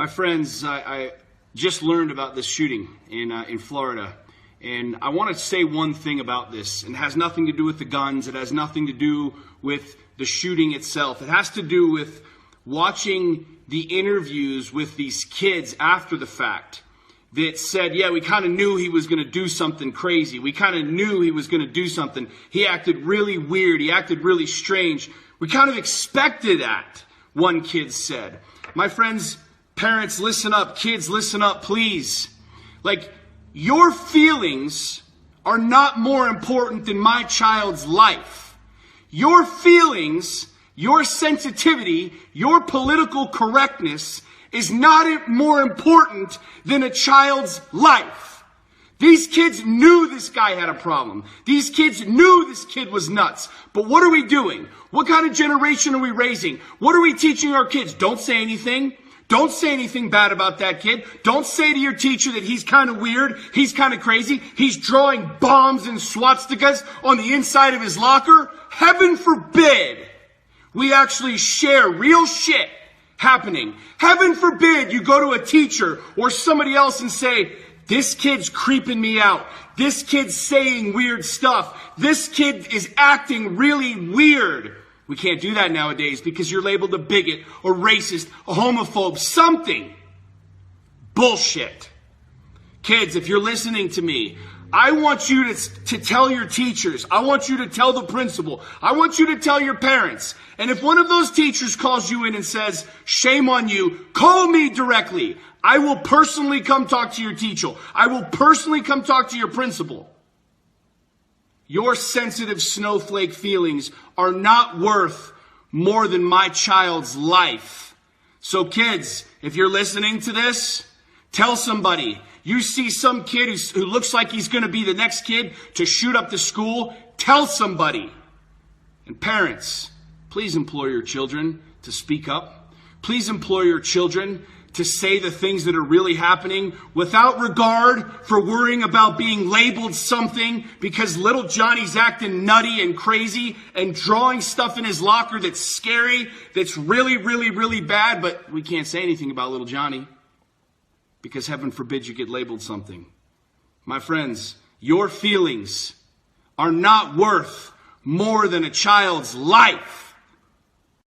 My friends, I just learned about this shooting in Florida, and I want to say one thing about this. And it has nothing to do with the guns. It has nothing to do with the shooting itself. It has to do with watching the interviews with these kids after the fact that said, yeah, we kind of knew he was going to do something crazy. We kind of knew he was going to do something. He acted really weird. He acted really strange. We kind of expected that, one kid said. My friends, parents, listen up. Kids, listen up, please. Like, your feelings are not more important than my child's life. Your feelings, your sensitivity, your political correctness is not more important than a child's life. These kids knew this guy had a problem. These kids knew this kid was nuts. But what are we doing? What kind of generation are we raising? What are we teaching our kids? Don't say anything. Don't say anything bad about that kid. Don't say to your teacher that he's kind of weird. He's kind of crazy. He's drawing bombs and swastikas on the inside of his locker. Heaven forbid we actually share real shit happening. Heaven forbid you go to a teacher or somebody else and say, this kid's creeping me out. This kid's saying weird stuff. This kid is acting really weird. We can't do that nowadays because you're labeled a bigot, a racist, a homophobe, something. Bullshit. Kids, if you're listening to me, I want you to tell your teachers. I want you to tell the principal. I want you to tell your parents. And if one of those teachers calls you in and says, shame on you, call me directly. I will personally come talk to your teacher. I will personally come talk to your principal. Your sensitive snowflake feelings are not worth more than my child's life. So kids, if you're listening to this, tell somebody. You see some kid who looks like he's going to be the next kid to shoot up the school, tell somebody. And parents, please implore your children to speak up. Please implore your children to say the things that are really happening without regard for worrying about being labeled something because little Johnny's acting nutty and crazy and drawing stuff in his locker that's scary, that's really, really, really bad, but we can't say anything about little Johnny because heaven forbid you get labeled something. My friends, your feelings are not worth more than a child's life.